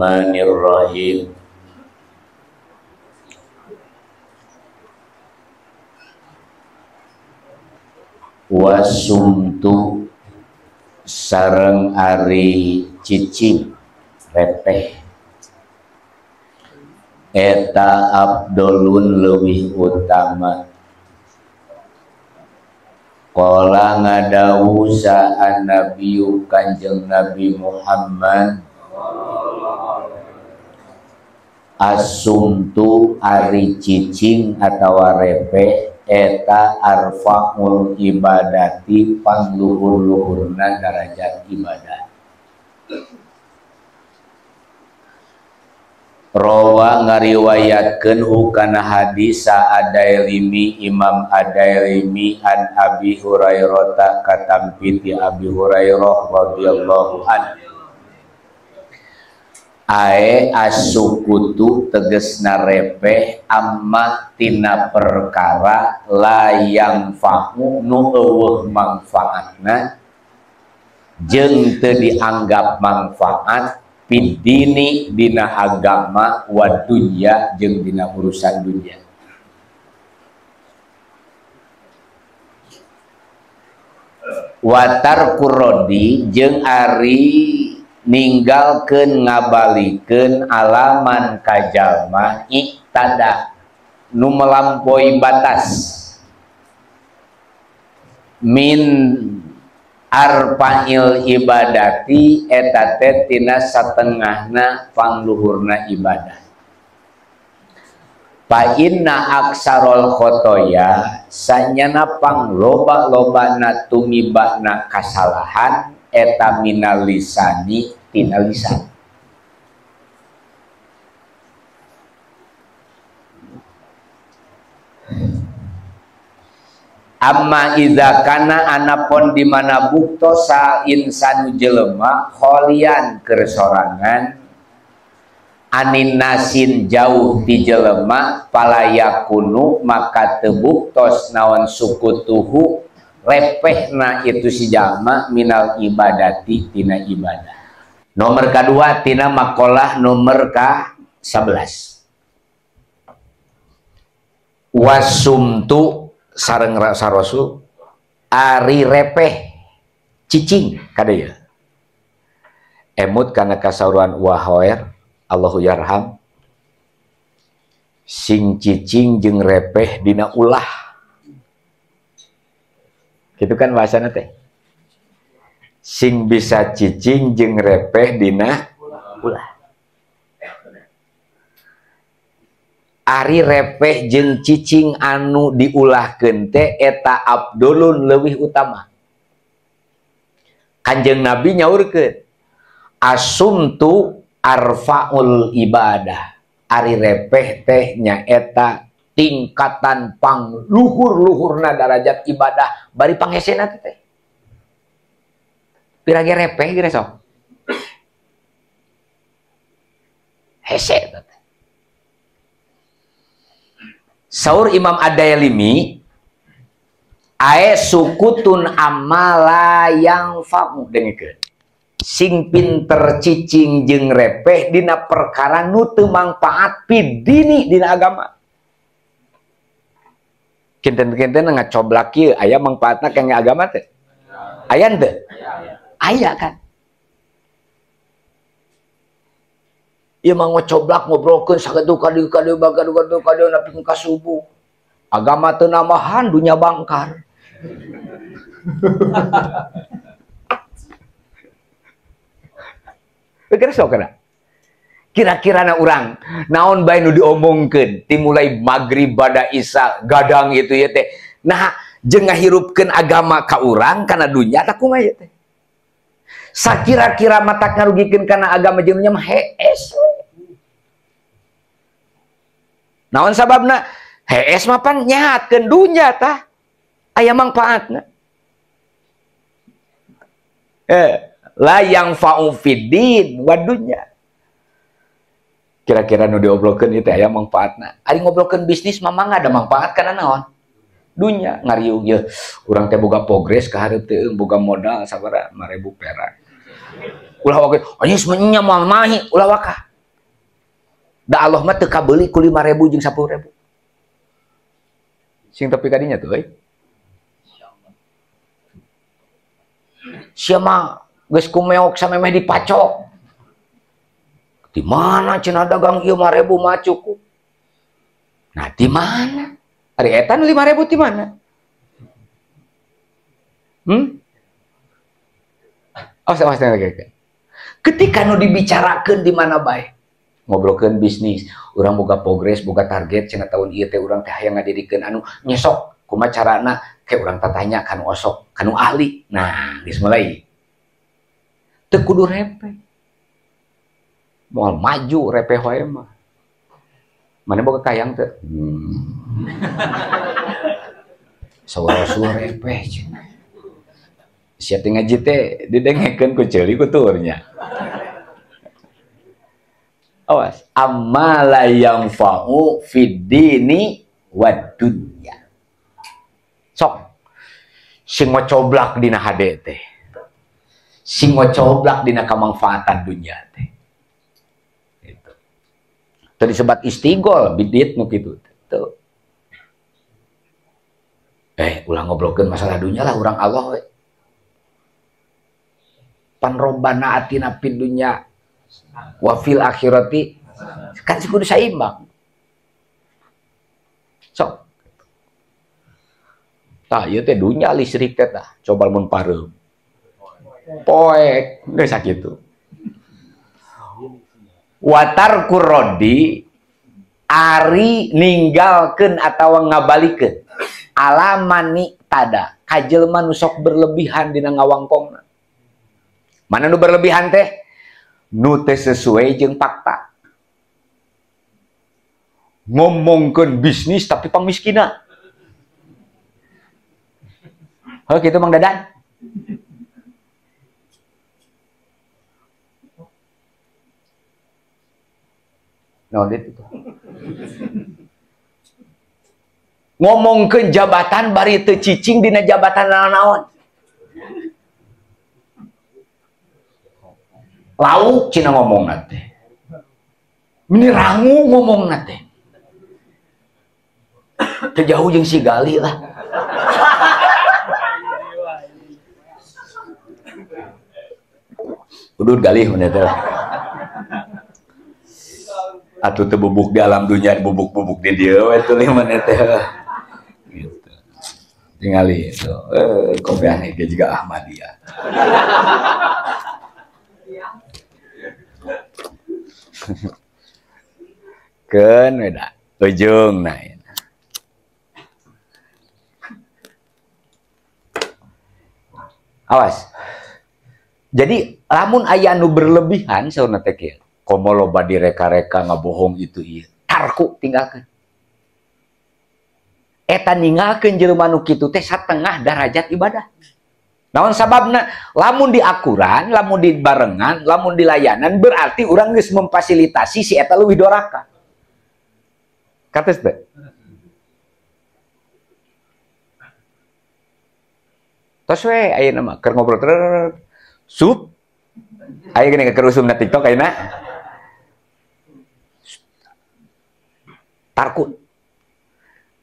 Bismillahirrahmanirrahim. Wasumtu sareng ari cicing repeh eta abdolun leuwih utama. Qala ngadawu sa'an nabiyu kanjeng Nabi Muhammad asumtu ari cicing atawa repeh eta arfa'ul ibadati pangluhur-luhurna darajat ibadah. Rawa ngariwayatkeun hukana hadis Adailimi Imam Adailimi an Abi Hurairah katampi ti Abi Hurairah radhiyallahu anhu. Ae asukutu tegesna repeh amma tina perkara layang fahu nu eueuh mangfaatna jeung teu dianggap manfaat pidini dina agama wa dunya jeung dina urusan dunya. Watar kurodi jeung ari ninggalkeun ngabalikeun alaman kajalma iktada nu melampaui batas min arpa'il ibadati eta teh tina satengahna pangluhurna ibadah. Fa inna aksarul khotoya sanyana pangloba-lobana tumibana kasalahan eta minal lisani tina lisan. Amma idza kana anapun di mana bukto sa insanu jelema kholian keur sorangan anin nasin jauh di jelema palayakunu maka teu buktos naon sukutuhu repehna itu si jalma minal ibadati tina ibadah. Nomor kedua tina makalah nomor ka-11 wasumtu sareng rasul ari repeh cicing kadeu emut kana kasauruan wahoer Allahu yarham sing cicing jeung repeh dina ulah gitu kan bahasana teh sing bisa cicing jeung repeh dina ulah. Ari repeh jeung cicing anu diulahkeun teh eta abdulun leuwih utama. Kanjeng Nabi nyaurkeun asumtu arfaul ibadah. Ari repeh teh nyaeta tingkatan pangluhur-luhurna darajat ibadah bari panghesena teh. Pirage repeh geus sok. Hese teh. Saur Imam Adailimi ae sukutun amala yang famu dengkeun sing pinter cicing jeung repeh dina perkara nu teu mangpaat pidini dina agama. Kinten-kinten ngacoblak ieu aya mangpaatna kangge agama teh? Aya teu? Aya kan. Ieu mah ngocoblak ngobrolkeun sakitu kadieu nepi ka subuh. Agama teu namahan dunya bangkar. Pikir sok kana. Kira-kirana urang naon bae nu diomongkeun ti mulai magrib bada isya gadang itu ya teh. Nah, jeung ngahirupkeun agama ka urang kana dunya tah kumaha teh? Sakira-kira mata ngarugikeun kana agama jeung nya mah hees. Naon sababna? Hees mah pan nyahatkeun dunya tah. Aya mangpaatna. La yang fa'u fiddin wa dunya. Kira-kira nu diobrolkeun ieu teh aya mangpaatna. Ari ngobrolkeun bisnis mah mangga ada manfaat kana naon? Dunya ngariung ieu urang teh boga progres ka hareup teh boga modal sabaraha 5.000 perak. Ulah wae anjeun semuanya mah mahi ulah wakah. Da Allah mah teu kabeuli ku 5.000 jeung 10.000. Sing tepi kadinya tuh euy. Sia mah geus kumeok samemeh dipacok. Di mana cenah dagang ieu 5.000 mah cukup. Nah, di mana? Ari eta 5.000 di mana? Awas ketika nu dibicarakeun di mana bae. Ngobrolkeun bisnis, urang boga progres, boga target cenah tahun ieu teh urang teh hayang ngadidikeun anu nyesok kumaha carana ke urang tatanya kanu osok, kanu ahli. Nah, geus mulai. Teu kudu repeh. Moal maju repeh wae mah. Mana boga kayang teu? Sawa-sawa repeh cenah. Sia teh ngaji teh didengekeun ku ceuli ku turnya. Awas, amala yang fa'u fid dini wad dunya. Sok sing ngocoblak dina hade teh. Sing ngocoblak dina kamangfaatan dunya teh. Itu. Teu disebat istigol bidit nu kitu. Tuh. Ulang ngobrolkeun masalah dunya lah urang Allah we. Pan robbana atina fid dunya wa fil akhirati kan kudu saimbang. Sok. Tah ieu teh dunya listrik teh tah, coba mun pareup. Poek geus sakitu. Wa tarkur roddi ari ninggalkeun atawa ngabalikeun alamani tada kajelma nu sok berlebihan dina ngawangkongna. Mana nu berlebihan teh? Nu teh sesuai jeung fakta. Ngomongkeun bisnis tapi pangmiskina. Heuh kitu Mang Dadan. Naon itu? Ngomongkeun jabatan bari teu cicing dina jabatan naon-naon. Lauk cina ngomong nate, ini rangu ngomong nate, terjauh jeung si gali lah. Udut gali mana teh? Atuh teu bubuk di alam dunia, bubuk-bubuk di dieu we teh mana teh. Gitu. Tingali itu, kopi aneh dia juga Ahmadiyah. Keun beda ujung nah. Awas. Jadi lamun aya nu berlebihan saurna teh kieu. Komo loba direka-reka ngabohong itu ieu. Tarku tinggalkeun. Eta ninggalkeun jelema nu kitu teh satengah derajat ibadah. Naon sababna? Lamun diakuran, lamun dibarengan, lamun dilayanan berarti urang geus memfasilitasi si eta leuwih doraka. Kates teh. Tos we ayeuna mah keur ngobrol terus. Sup. Aya gini keur usumna TikTok ayeuna. Tarkun.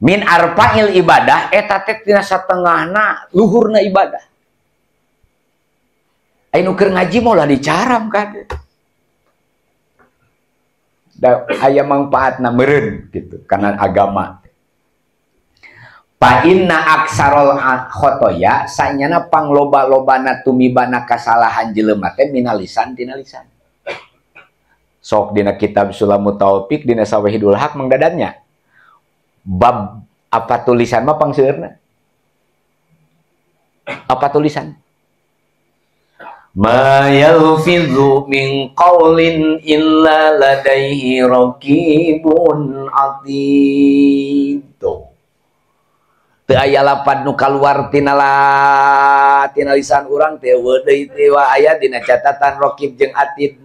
Min arfa'il ibadah eta teh tina satengahna luhurna ibadah. Ayo keur ngaji mau lah dicaram kan. Da aya manfaatna meureun gitu karena agama. Fa inna aksarul khotoya sanyana pangloba-lobana tumibana kasalahan jelema teh minalisan tina lisan. Sok dina kitab Sulamut Taufik dina Sawahidul Haq Mang Dadannya. Bab apa tulisan mah pangseueurna? Apa tulisan? Ma yalfidhu min qawlin illa ladaihi raqibun atid. Teu aya lapad nu kaluar tina lisan urang teh deui teh aya dina catatan raqib jeung atid.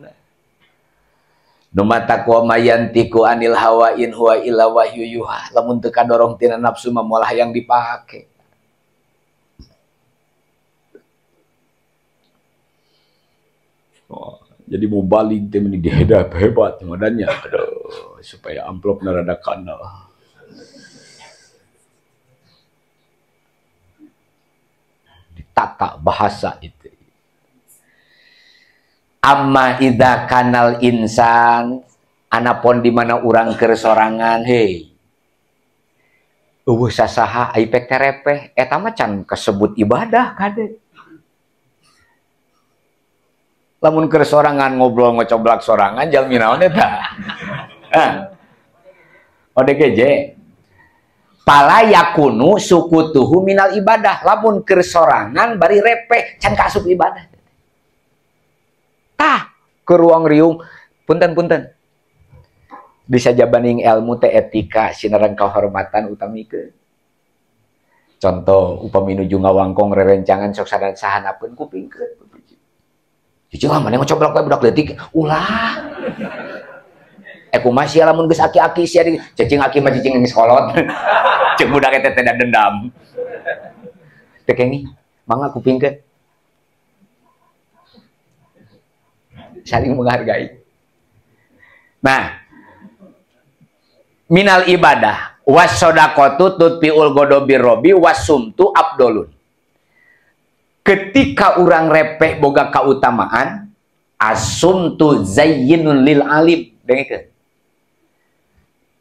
Nu mataku mayantiku anil hawa in huwa illa wahyu yuha. Lamun teu kadorong tina nafsu mah moal hayang dipake. Oh, jadi mau balik teh meni dihedap hebat madannya. Aduh. supaya amplop rada kana. Ditata bahasa itu. Amma idza kanal insan anapun di mana urang keur sorangan hei. Eueuh sasaha ai pek terepeh eta mah can kasebut ibadah kade. Lamun keur sorangan ngobrol ngocoblak sorangan jalmi naon eta? ODGJ. Pala yakunu sukutuhu minal ibadah. Lamun keur sorangan bari repeh can kaasup ibadah. Tah ke ruang riung punten-punten. Bisa jabaning ilmu teh etika sinareng kahormatan utamikeun. Contoh upami nuju ngawangkong rerencangan sok sahanapeun kupingkeun. Cicing mah maneh ngocoblak bae budak leutik. Ulah. Kumaha sia lamun geus aki-aki sia cicing aki mah cicing geus kolot. Ceuk budak eta teh dendam. Teh kengi, mangga kupingkeun. Saling menghargai. Nah, minal ibadah wasodaqatu tutfiul ghadabir rabbi wasumtu abdolun. Ketika orang repeh boga kautamaan asumtu zayyinun lil alim dengikeun.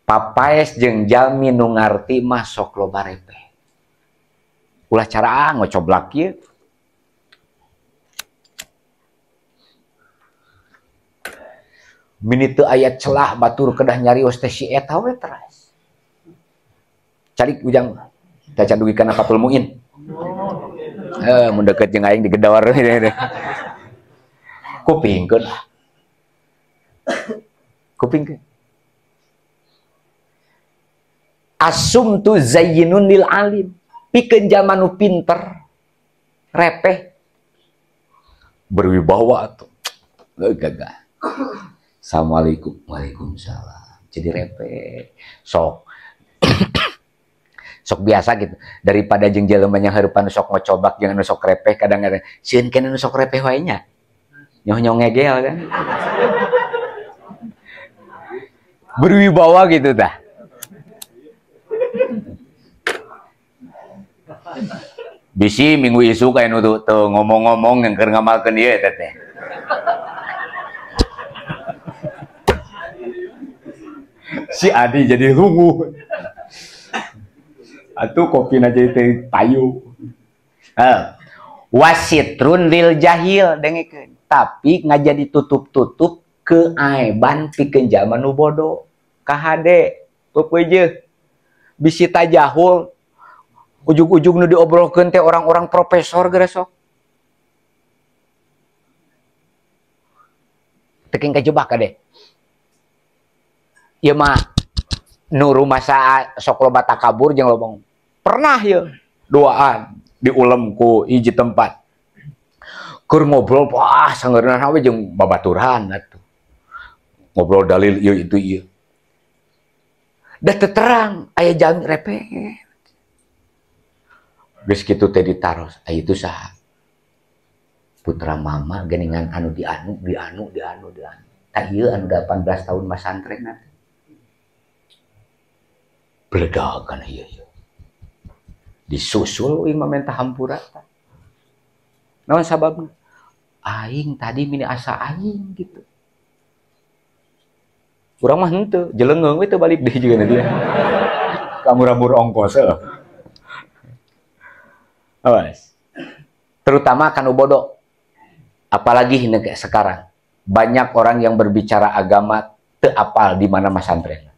Papaes jeung jalmi nu ngarti mah sok loba repeh. Ulah cara ngocoblak ieu. Mini teu aya celah batur kedah nyarios teh si eta we teras. Cari ujang teh can dugikeun Fathul Muin. Mun deukeut jeung aing digedor. Kupingkeun. Kupingkeun. Asumtu zayyinun lil alim. Pikeun jalma nu pinter, repeh, berwibawa atuh. Gagah. Assalamualaikum. Waalaikumsalam. Jadi repeh. Sok. Sok biasa gitu. Daripada jeung jelema nya hareupan sok ngocobak jeung anu sok repeh kadang-kadang sieun keneh nu sok repeh wae nya. Nyoh-nyoh ngegel kan. Berwibawa gitu dah. Bisi minggu isu kayak nu tuh ngomong-ngomong yang keur ngamalkeun ieu eta teh. Si Adi jadi lungu. Atuh kopina jadi teh payu. Wasitrun lil jahil dengikeun. Tapi ngajadi tutup-tutup keaiban pikeun jalma nu bodoh. Kahade peupeujeuh. Bisi tajahul ujug-ujug nu diobrolkeun teh orang-orang profesor geus sok. Teuking kajebak kade. Ieu mah nu rumasa sok loba takabur jeung loba. Pernah ieu duaan diulem ku hiji tempat. Keur ngobrol wah sangeurna we jeung babaturan atuh. Ngobrol dalil ieu itu ieu. Da teu terang aya jalmi repeh. Geus kitu teh ditaros, aya itu saha? Putra mama geuningan anu dianu. Tah ieu anu 18 tahun masantren atuh. Bledagan ieu. Disusul imam minta hampura. Naon sababna? Aing tadi mini asa aing gitu. Urang mah henteu, jeleungeung we teu balik deui juga dia. Kamur-mur ongkos heuh. Awas. Terutama kanu bodoh. Apalagi sekarang. Banyak orang yang berbicara agama teu apal di mana masantren.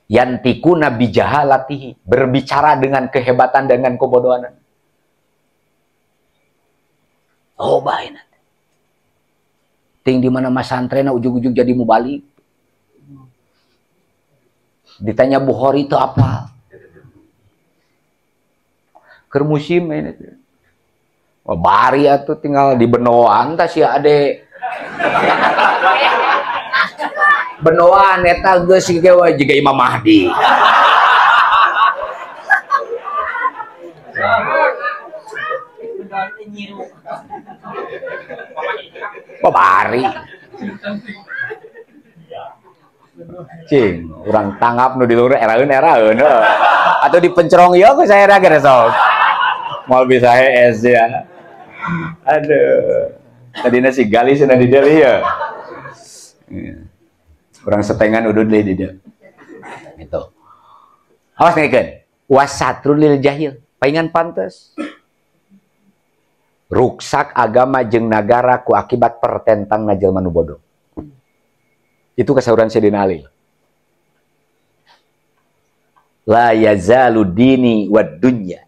Yantiku nabi jahalatihi, berbicara dengan kehebatan dengan kebodohan. Oh baik nanti. Ting di mana masantren ujug-ujug jadi mubalik. Ditanya Bukhari itu apa? Keur musim ini. Oh, bari atuh tinggal di benoan tah si ade. Benoan eta geus geus jiga Imam Mahdi. Bari. Cing, orang tanggap nu di luar eraeun atau dipencerong ieu ku saya ra geus sok. Moal bisa es ya. Aduh. Tadina si gali cenah di dieu ieu. Kurang setengan udud deui di dieu. Gitu. Awas ngikeun. Wasatrul lil jahil. Paingan pantes. Ruksak agama jeung nagara ku akibat pertentang na jelema nu bodoh. Itu kasauran Sayyidina Ali. La yazalu dini wad dunya.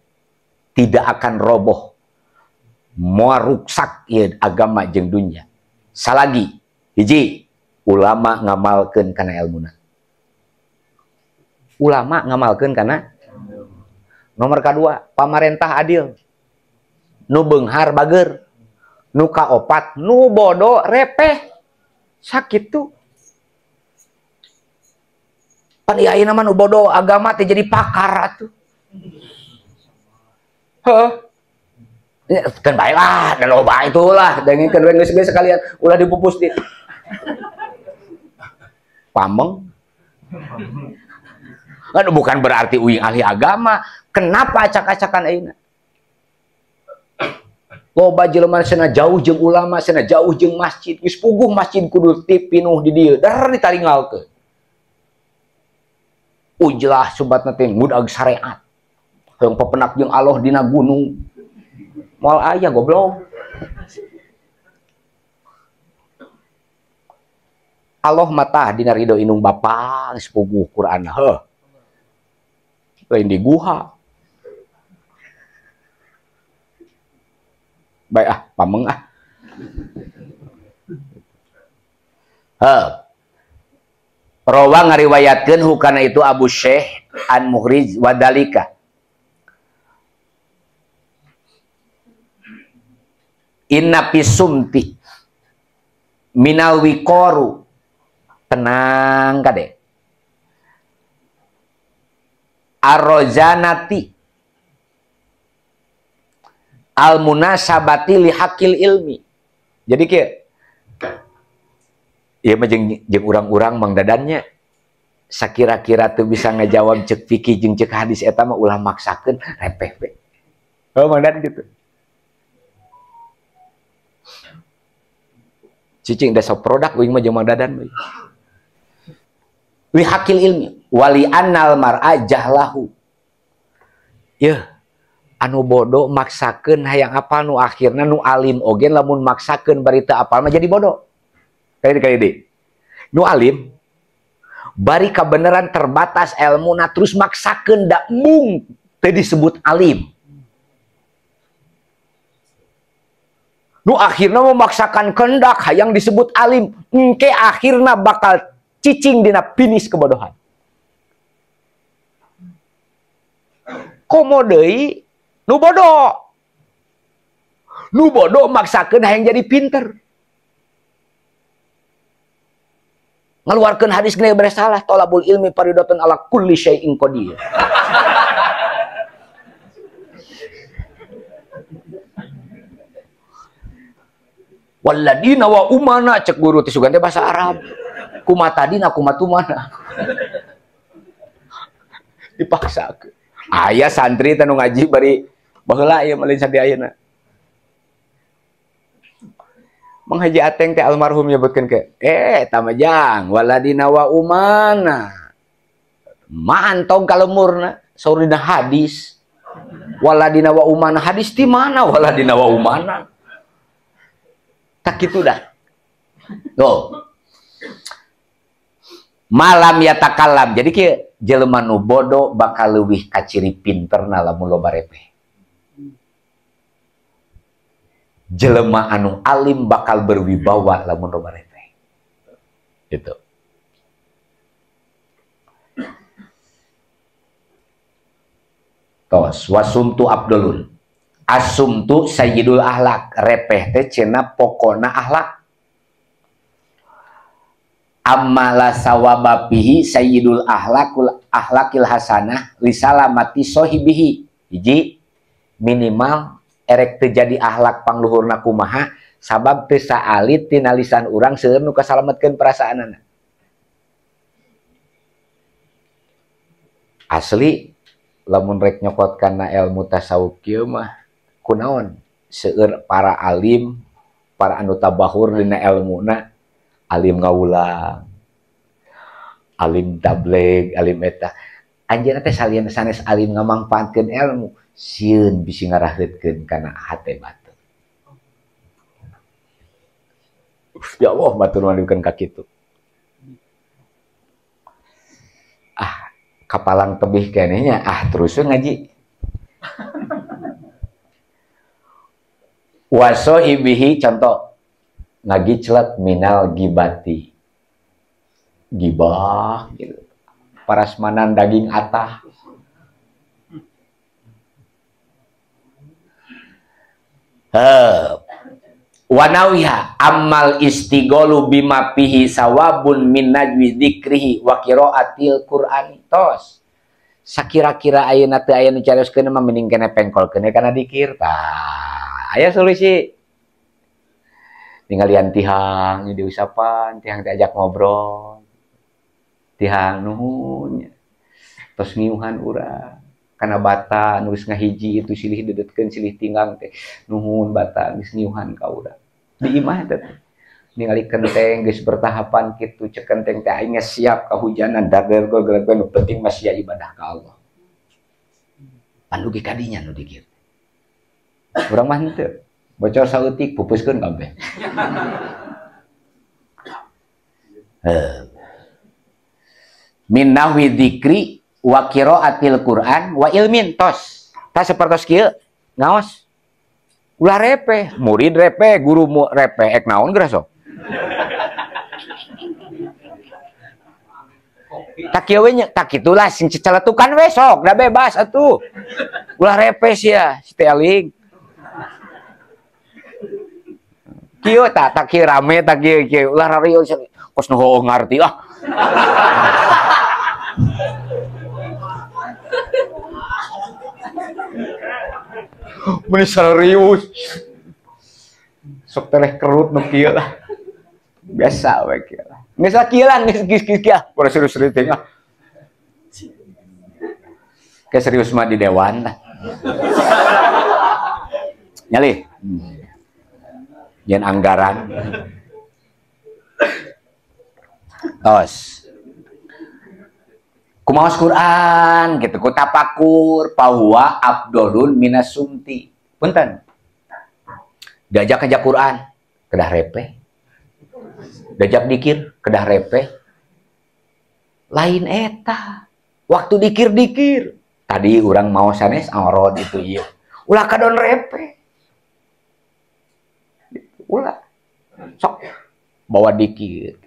Tidak akan roboh. Moal ruksak ieu agama jeung dunya. Salagi hiji ulama ngamalkeun kana ilmuna. Ulama ngamalkeun kana. Nomor kedua, pamarentah adil. Nu beunghar bager. Nu kaopat, nu bodoh repeh. Sakitu. Pan ieu nama nu bodoh agama teh jadi pakar atuh. Heuh. Kan bae lah, da loba itulah, dengkeun we geus sekalian ulah dipupus di. Pameng. Kan bukan berarti uing ahli agama. Kenapa acak-acakan ayeuna? Loba jelema cenah jauh jeung ulama, cenah jauh jeung masjid, geus puguh masjid kudu pinuh di dieu, dar ditaringgalkeun. Ujlah sobatna teh ngudag syariat. Hoyong pepenak jeung Allah dina gunung. Moal aya goblok. Allah mata dina ridho inung bapa geus puguh Qur'an. Heuh. Lain di guha. Baik pameng Rawa ngariwayatkeun hukana itu Abu Syekh an Muhrij wadalika. Inna pisumti minal wikoru. Tenang kade. Arrozanati al-munasabati li hakil ilmi. Jadi kieu ieu mah jeung urang-urang Mang Dadannya sakira-kira teu bisa ngajawab cek fikih jeung cek hadis eta mah ulah maksakeun repeh we. Oh Mang Dadan gitu. Cicing da sok produk uing mah jeung Mang Dadan we. Wi hakil ilmi wali annal mar'a jahlahu. Yeuh anu bodoh maksakeun hayang apal nu akhirna nu alim oge lamun maksakeun bari teu apal mah jadi bodoh. Kali nu alim bari kabeneran terbatas ilmuna terus maksakeun da mung teu disebut alim. Nu akhirna memaksakan kehendak hayang disebut alim, engke akhirna bakal cicing dina finish kebodohan. Komo deui nu bodoh. Nu bodoh maksakeun hayang jadi pinter. Ngaluarkeun hadis geuning beres salah, thalabul ilmi faridatun ala kulli syai'in qadir. Walladina wa umana cek guru teh sugan teh bahasa Arab. Kumatadina kumatumana. Dipaksakeun. Aya santri teh nu ngaji bari baheula ieu malin sandi ayeuna. Mang Haji Ateng teh almarhum nyebutkeun ke, tamajang waladina wa umana. Mantong kalemurna saur dina hadis. Waladina wa umana hadis di mana waladina wa umana? Tak kitu dah. Tuh. Malam ya takalam. Jadi kieu jelema nu bodoh bakal leuwih ka ciri pinterna lamun loba repeh. Jelema anu alim bakal berwibawa lamun loba repeh. Gitu. Tos wasumtu abdulun. Asumtu sayyidul ahlak. Repeh teh cenah pokona ahlak. Ammala sawababihi sayyidul ahlakil hasanah lisalamati sohibihi. Hiji minimal erek terjadi ahlak pangluhurna kumaha sabab teu saalit tina lisan urang seueur nu kasalametkeun perasaanana. Asli lamun rek nyokot kana ilmu tasawuf kieu mah kunaon seueur para alim, para anu tabahur dina ilmuna, alim ngaulang, alim tabligh, alim eta. Anjeunna teh salieun sanes alim ngamangpaatkeun ilmu, sieun bisi ngaraheutkeun kana hate batur. Ya Allah, batur mandiukeun ka kitu. Kapalang tebih kenehnya, terus ngaji. Waso ibihi contoh ngagiclet minal gibati, gibah gitu. Parasmanan daging atah. Wanawiha amal istigolu bima pihi sawabun min najwi dzikrihi wa qiraatil qur'ani. Tos sakira-kira ayeuna teu aya nu carioskeun mah mending kene pengkolkeun kana dikir. Tah aya solusi. Ninggalian tihang di usapan, tihang diajak ngobrol. Tihang nuhun. Tos ngiuhan urang. Kana bata nulis ngahiji itu silih dedetkeun silih tinggang teh. Nuhun bata geus ngiuhan ka urang. Di imah teh. Ningali kenteng geus bertahapan kitu cek kenteng teh aing siap kahujanan dader go geuleuh penting mah sia ibadah ka Allah. Pandu ge kadinya nu dikir. Urang mah henteu. Bocor saeutik pupuskeun kabeh. Min nahwi dzikri wa qiraatil Qur'an wa ilmin tos. Tah sapertos kieu ngaos. Ulah repe, murid repe, guru repe, ek naon geura sok. Tak kieu we tak kitulah sing ceceletukan we sok, da bebas atuh. Ulah repe sia, si teh aling. Kieu tak kieu rame tak kieu ulah rarieu kos nu heuh ngarti ah. Mun serius sok teleh kerut nu kieu lah. Biasa we kieu lah. Geus kieu lah geus kieu. Pura serius-serius teh ah. Ke serius mah di dewan lah. Nyali. Yen anggaran. Tos. Kumaos Quran gitu ku tapakur pahuwa afdolun minasumti. Punten. Diajak aja Quran kedah repe. Diajak dikir kedah repe. Lain eta. Waktu dikir-dikir. Tadi orang mau sanes aurod itu ieu. Ulah kadon repe. Ulah. Sok bawa dikir.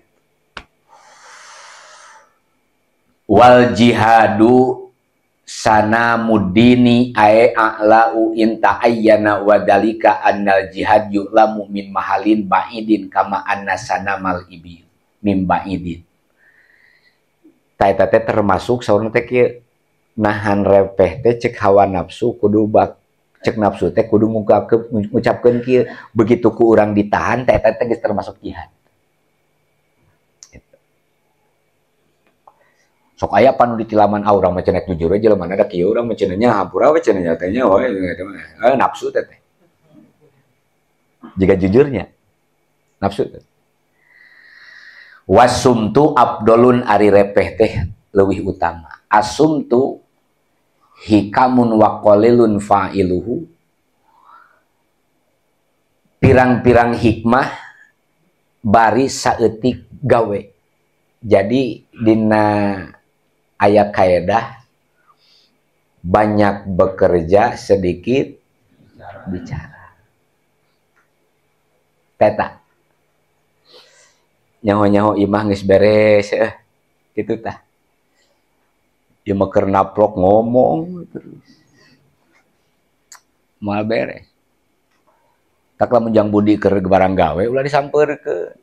Wal jihadu sana mudini ae a'lau inta ayyana wadalika annal jihad yu'lamu min mahalin ba'idin kama anna sana mal ibi min ba'idin. Taeta teh termasuk saurang teh kieu nahan repeh teh cek hawa nafsu kudu cek nafsu teh kudu ngucapkeun kieu begitu ku urang ditahan taeta teh geus termasuk jihad. Sok aya panu di tilaman urang mah cenah jujur aja lemana da kieu urang mah cenah hampura we cenah nyatanya we nafsu teh. Jika jujurnya nafsu teh. Wasumtu abdolun ari repeh teh leuwih utama. Asumtu hikamun wa qalilun fa'iluhu. Pirang-pirang hikmah bari saeutik gawe. Jadi dina ayat kaidah banyak bekerja sedikit bicara. Teta nyaho-nyaho imah geus beres kitu tah. Ieu mah keur naplok ngomong terus. Moal beres. Tak lamun jang budi keur barang gawe ulah disampeurkeun.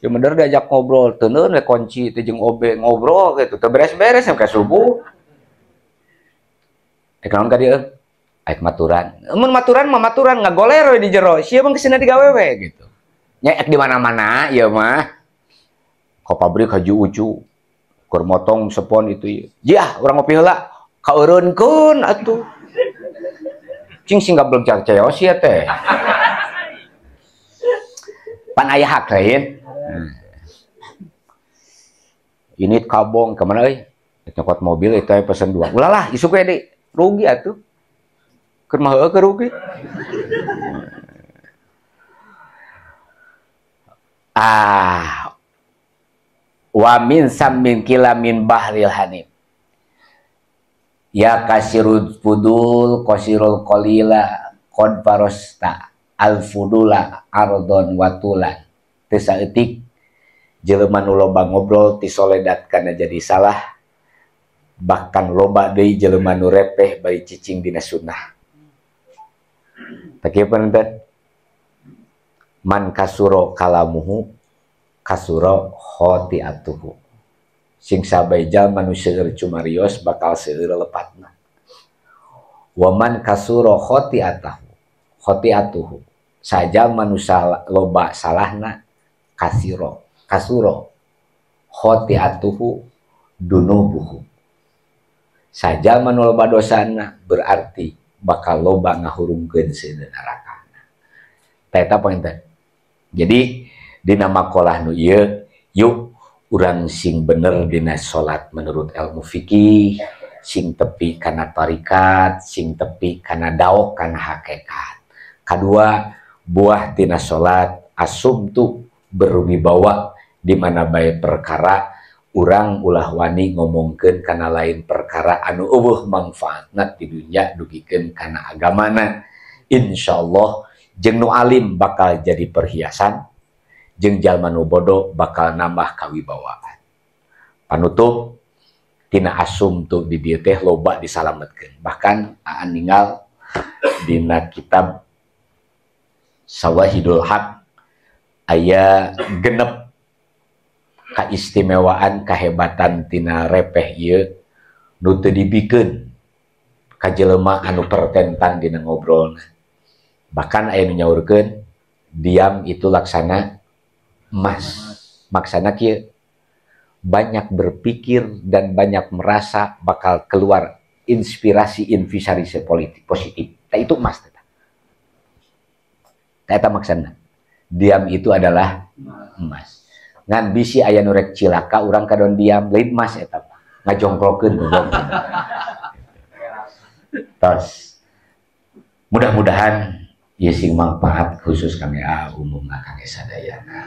Ya bener diajak ngobrol, teuneun we kunci teh jeung obe ngobrol gitu, teu beres-beres sampai subuh. Naon ka dieu? Aik maturan. Mun maturan mah maturan ngagoler we di jero. Sia mah kesina digawe we gitu. nyaek di mana-mana ya mah ka pabrik haju ucu keur motong sepon itu ya urang ngopi heula kaeureunkeun atuh cing sing gablek ceos ya teh pan aya hak lain unit kabong kemana euy nyokot mobil itu pesen 2 ulah lah isuk we deui rugi atuh keur mah heueuh keur rugi wa min sammin kila min bahril hanif ya kasirul fudul qasirul qalila qad farosta al fudula ardon watulan teu saeutik jelema nu loba ngobrol ti soledat kana jadi salah bahkan loba deui jelema nu repeh bari cicing dina sunnah tak panten man kasuro kalamuhu kasuro khotiatuhu sing sabay jalma nu seueur cumarios bakal seueur lepatna waman kasuro khotiatuhu sajalma nu loba salahna kasuro khotiatuhu dunubuhu sajalma nu loba dosana berarti bakal loba ngahurungkeun seueur neraka eta pointen. Jadi dina maqalah nu ieu yuk urang sing bener dina salat menurut ilmu fikih, sing tepi kana tarikat, sing tepi kana daok kana hakikat. Kadua buah dina salat asumtu berwibawa di mana bae perkara urang ulah wani ngomongkeun kana lain perkara anu eueuh mangfaatna di dunya dugikeun kana agamana. Insyaallah jeung nu alim bakal jadi perhiasan, jeung jalma nu bodoh bakal nambah kawibawaan. Panutup tina asum tuh di dieu teh loba disalametkeun. Bahkan aan ninggal dina kitab Sawahidul Haq aya genep kaistimewaan kahebatan tina repeh ieu nu teu dibikeun ka jelema anu pertentan dina ngobrolna. Bahkan aya nu nyaurkeun diam itu laksana emas. Maksana kieu banyak berpikir dan banyak merasa bakal keluar inspirasi positif. Nah, itu emas teh. Eta maksana. Diam itu adalah emas. Ngan bisi aya nu rek cilaka urang kadon diam lain emas eta. Ngajongklokeun goblok. Tos. Mudah-mudahan ieu sing manfaat khusus kangge umum kangge sadayana.